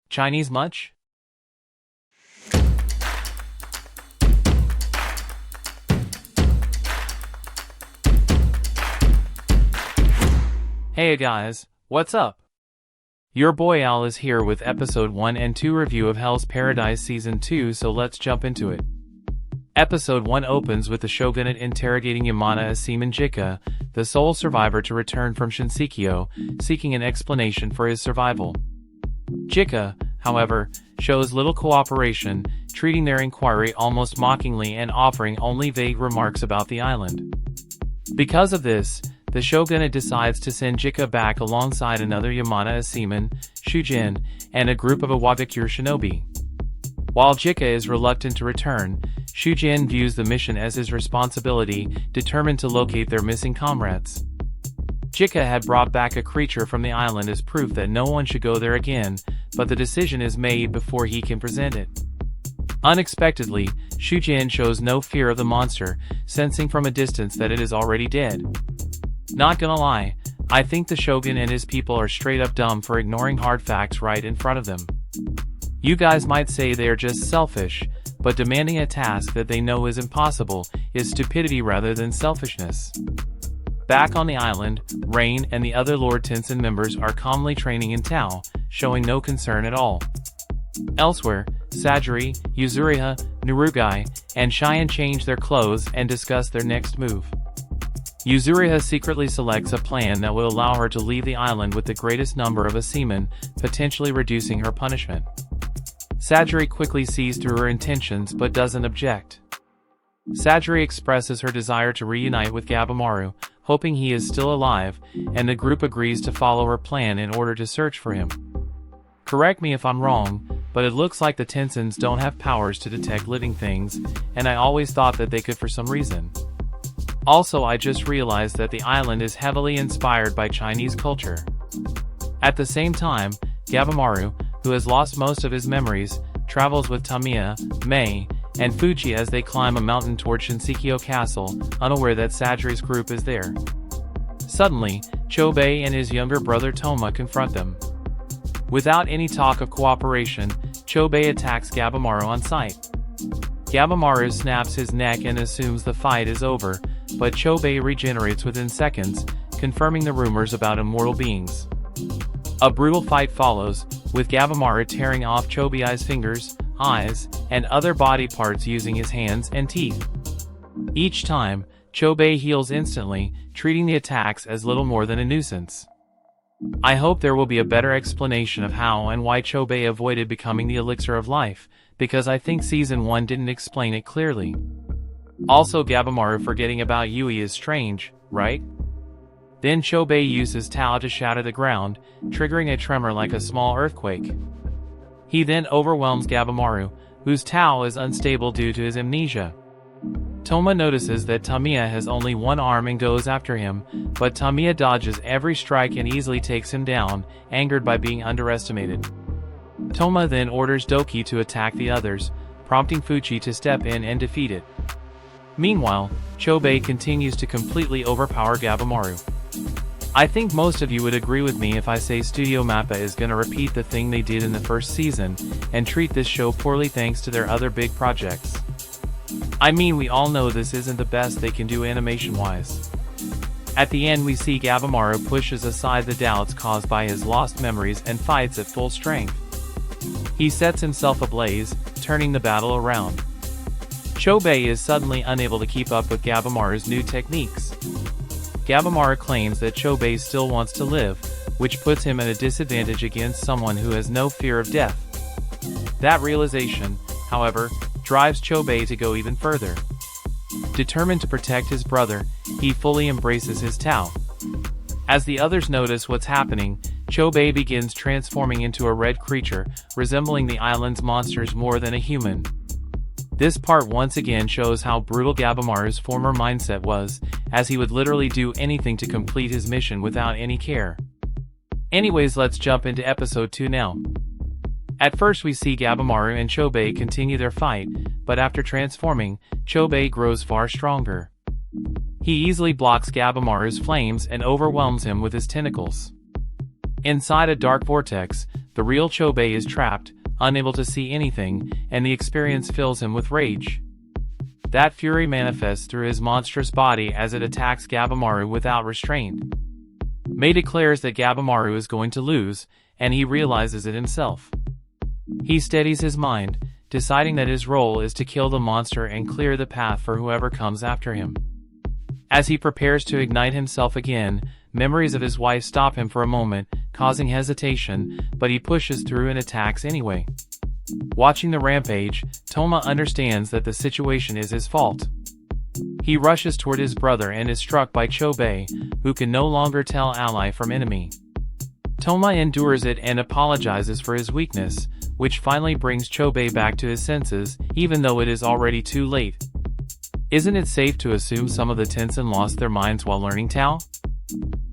Chinese much? Hey guys, what's up? Your boy Al is here with episode 1 and 2 review of Hell's Paradise season 2, so let's jump into it. Episode 1 opens with the shogunate interrogating Yamada as seaman Jikka, the sole survivor to return from Shinsekyo, seeking an explanation for his survival. Jikka, however, shows little cooperation, treating their inquiry almost mockingly and offering only vague remarks about the island. Because of this, the shogunate decides to send Jikka back alongside another Yamada as seaman, Shujin, and a group of Iwagakure shinobi. While Jikka is reluctant to return, Shujin views the mission as his responsibility, determined to locate their missing comrades. Jikka had brought back a creature from the island as proof that no one should go there again, but the decision is made before he can present it. Unexpectedly, Shujin shows no fear of the monster, sensing from a distance that it is already dead. Not gonna lie, I think the shogun and his people are straight up dumb for ignoring hard facts right in front of them. You guys might say they are just selfish, but demanding a task that they know is impossible is stupidity rather than selfishness. Back on the island, Rien and the other Lord Tensen members are calmly training in Tao, showing no concern at all. Elsewhere, Sagiri, Yuzuriha, Nurugai, and Cheyenne change their clothes and discuss their next move. Yuzuriha secretly selects a plan that will allow her to leave the island with the greatest number of seamen, potentially reducing her punishment. Sagiri quickly sees through her intentions but doesn't object. Sagiri expresses her desire to reunite with Gabimaru, hoping he is still alive, and the group agrees to follow her plan in order to search for him. Correct me if I'm wrong, but it looks like the Tensens don't have powers to detect living things, and I always thought that they could for some reason. Also, I just realized that the island is heavily inspired by Chinese culture. At the same time, Gabimaru, who has lost most of his memories, travels with Tamiya, Mei, and Fuji as they climb a mountain toward Shinsekyo Castle, unaware that Sagiri's group is there. Suddenly, Chobei and his younger brother Toma confront them. Without any talk of cooperation, Chobei attacks Gabimaru on sight. Gabimaru snaps his neck and assumes the fight is over, but Chobei regenerates within seconds, confirming the rumors about immortal beings. A brutal fight follows, with Gabimaru tearing off Chobei's fingers, eyes, and other body parts using his hands and teeth. Each time, Chobei heals instantly, treating the attacks as little more than a nuisance. I hope there will be a better explanation of how and why Chobei avoided becoming the elixir of life, because I think season 1 didn't explain it clearly. Also, Gabimaru forgetting about Yui is strange, right? Then Chobei uses Tao to shatter the ground, triggering a tremor like a small earthquake. He then overwhelms Gabimaru, whose Tao is unstable due to his amnesia. Toma notices that Tamiya has only one arm and goes after him, but Tamiya dodges every strike and easily takes him down, angered by being underestimated. Toma then orders Doki to attack the others, prompting Fuji to step in and defeat it. Meanwhile, Chobei continues to completely overpower Gabimaru. I think most of you would agree with me if I say Studio Mappa is gonna repeat the thing they did in the first season, and treat this show poorly thanks to their other big projects. I mean, we all know this isn't the best they can do animation-wise. At the end we see Gabimaru pushes aside the doubts caused by his lost memories and fights at full strength. He sets himself ablaze, turning the battle around. Chobei is suddenly unable to keep up with Gabimaru's new techniques. Gabimaru claims that Chobei still wants to live, which puts him at a disadvantage against someone who has no fear of death. That realization, however, drives Chobei to go even further. Determined to protect his brother, he fully embraces his Tao. As the others notice what's happening, Chobei begins transforming into a red creature, resembling the island's monsters more than a human. This part once again shows how brutal Gabimaru's former mindset was, as he would literally do anything to complete his mission without any care. Anyways, let's jump into episode 2 now. At first we see Gabimaru and Chobei continue their fight, but after transforming, Chobei grows far stronger. He easily blocks Gabimaru's flames and overwhelms him with his tentacles. Inside a dark vortex, The real Chobei is trapped, unable to see anything, and the experience fills him with rage. That fury manifests through his monstrous body as it attacks Gabimaru without restraint. Mei declares that Gabimaru is going to lose, and he realizes it himself. He steadies his mind, deciding that his role is to kill the monster and clear the path for whoever comes after him. As he prepares to ignite himself again, memories of his wife stop him for a moment, causing hesitation, but he pushes through and attacks anyway. Watching the rampage, Toma understands that the situation is his fault. He rushes toward his brother and is struck by Chobei, who can no longer tell ally from enemy. Toma endures it and apologizes for his weakness, which finally brings Chobei back to his senses, even though it is already too late. Isn't it safe to assume some of the Tensen lost their minds while learning Tao?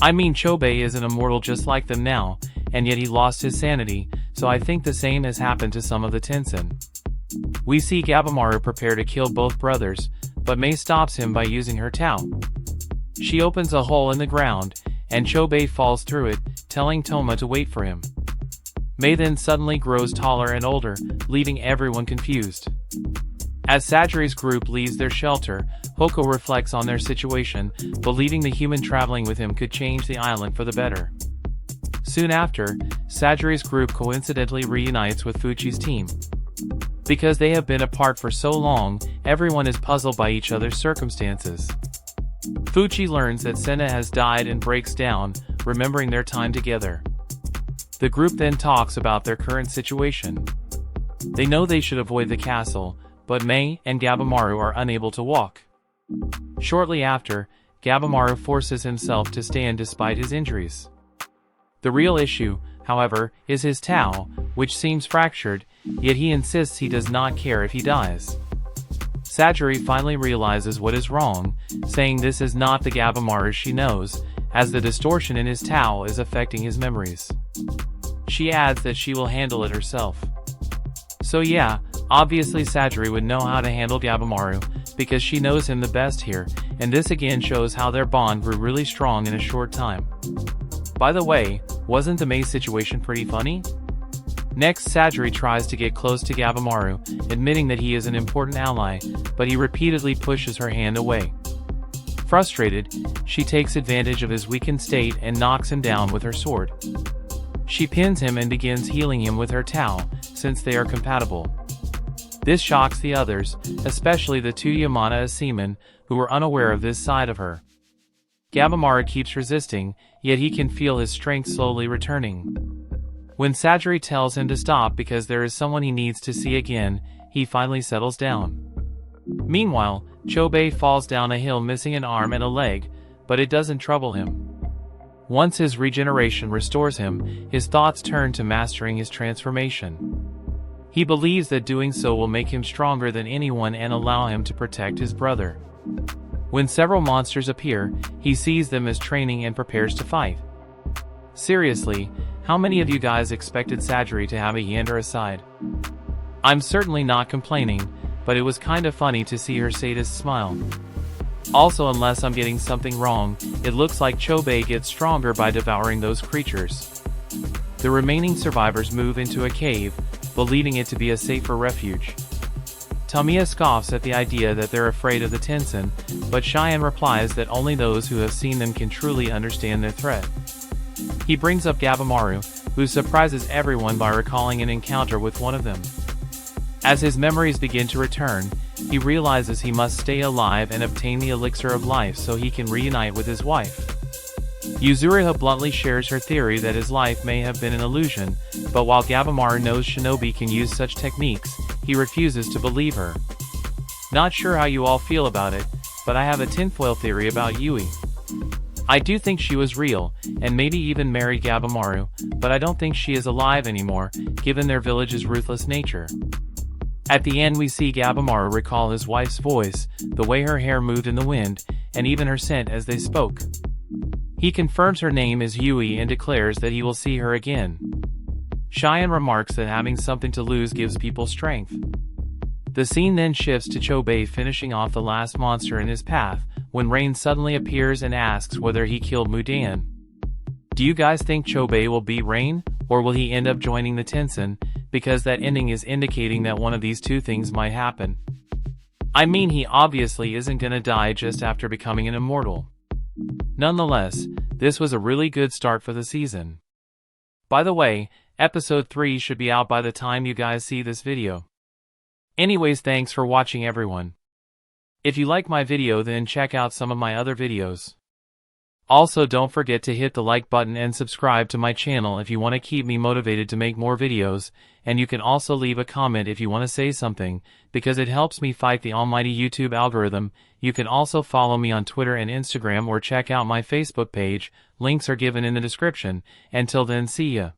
I mean, Chobei is an immortal just like them now, and yet he lost his sanity, so I think the same has happened to some of the Tensen. We see Gabimaru prepare to kill both brothers, but Mei stops him by using her Tao. She opens a hole in the ground, and Chobei falls through it, telling Toma to wait for him. Mei then suddenly grows taller and older, leaving everyone confused. As Sagiri's group leaves their shelter, Hoko reflects on their situation, believing the human traveling with him could change the island for the better. Soon after, Sagiri's group coincidentally reunites with Fuchi's team. Because they have been apart for so long, everyone is puzzled by each other's circumstances. Fuchi learns that Senna has died and breaks down, remembering their time together. The group then talks about their current situation. They know they should avoid the castle, but Mei and Gabimaru are unable to walk. Shortly after, Gabimaru forces himself to stand despite his injuries. The real issue, however, is his Tao, which seems fractured, yet he insists he does not care if he dies. Sagiri finally realizes what is wrong, saying this is not the Gabimaru she knows, as the distortion in his Tao is affecting his memories. She adds that she will handle it herself. So yeah, obviously Sagiri would know how to handle Gabimaru, because she knows him the best here, and this again shows how their bond grew really strong in a short time. By the way, wasn't the Mei situation pretty funny? Next, Sagiri tries to get close to Gabimaru, admitting that he is an important ally, but he repeatedly pushes her hand away. Frustrated, she takes advantage of his weakened state and knocks him down with her sword. She pins him and begins healing him with her Tao, since they are compatible. This shocks the others, especially the two Yamana seamen, who were unaware of this side of her. Gabimaru keeps resisting, yet he can feel his strength slowly returning. When Sagiri tells him to stop because there is someone he needs to see again, he finally settles down. Meanwhile, Chobei falls down a hill missing an arm and a leg, but it doesn't trouble him. Once his regeneration restores him, his thoughts turn to mastering his transformation. He believes that doing so will make him stronger than anyone and allow him to protect his brother. When several monsters appear, he sees them as training and prepares to fight. Seriously, how many of you guys expected Sagiri to have a Yandere side? I'm certainly not complaining, but it was kinda funny to see her sadist smile. Also, unless I'm getting something wrong, it looks like Chobei gets stronger by devouring those creatures. The remaining survivors move into a cave, believing it to be a safer refuge. Tamiya scoffs at the idea that they're afraid of the Tensen, but Cheyenne replies that only those who have seen them can truly understand their threat. He brings up Gabimaru, who surprises everyone by recalling an encounter with one of them. As his memories begin to return, he realizes he must stay alive and obtain the elixir of life so he can reunite with his wife. Yuzuriha bluntly shares her theory that his life may have been an illusion, but while Gabimaru knows shinobi can use such techniques, he refuses to believe her. Not sure how you all feel about it, but I have a tinfoil theory about Yui. I do think she was real, and maybe even married Gabimaru, but I don't think she is alive anymore, given their village's ruthless nature. At the end we see Gabimaru recall his wife's voice, the way her hair moved in the wind, and even her scent as they spoke. He confirms her name is Yui and declares that he will see her again. Cheyenne remarks that having something to lose gives people strength. The scene then shifts to Chobei finishing off the last monster in his path, when Rien suddenly appears and asks whether he killed Mudan. Do you guys think Chobei will beat Rien, or will he end up joining the Tensen, because that ending is indicating that one of these two things might happen. I mean, he obviously isn't gonna die just after becoming an immortal. Nonetheless, this was a really good start for the season. By the way, episode 3 should be out by the time you guys see this video. Anyways, thanks for watching everyone. If you like my video, then check out some of my other videos. Also, don't forget to hit the like button and subscribe to my channel if you want to keep me motivated to make more videos, and you can also leave a comment if you want to say something, because it helps me fight the almighty YouTube algorithm. You can also follow me on Twitter and Instagram or check out my Facebook page, links are given in the description. Until then, see ya.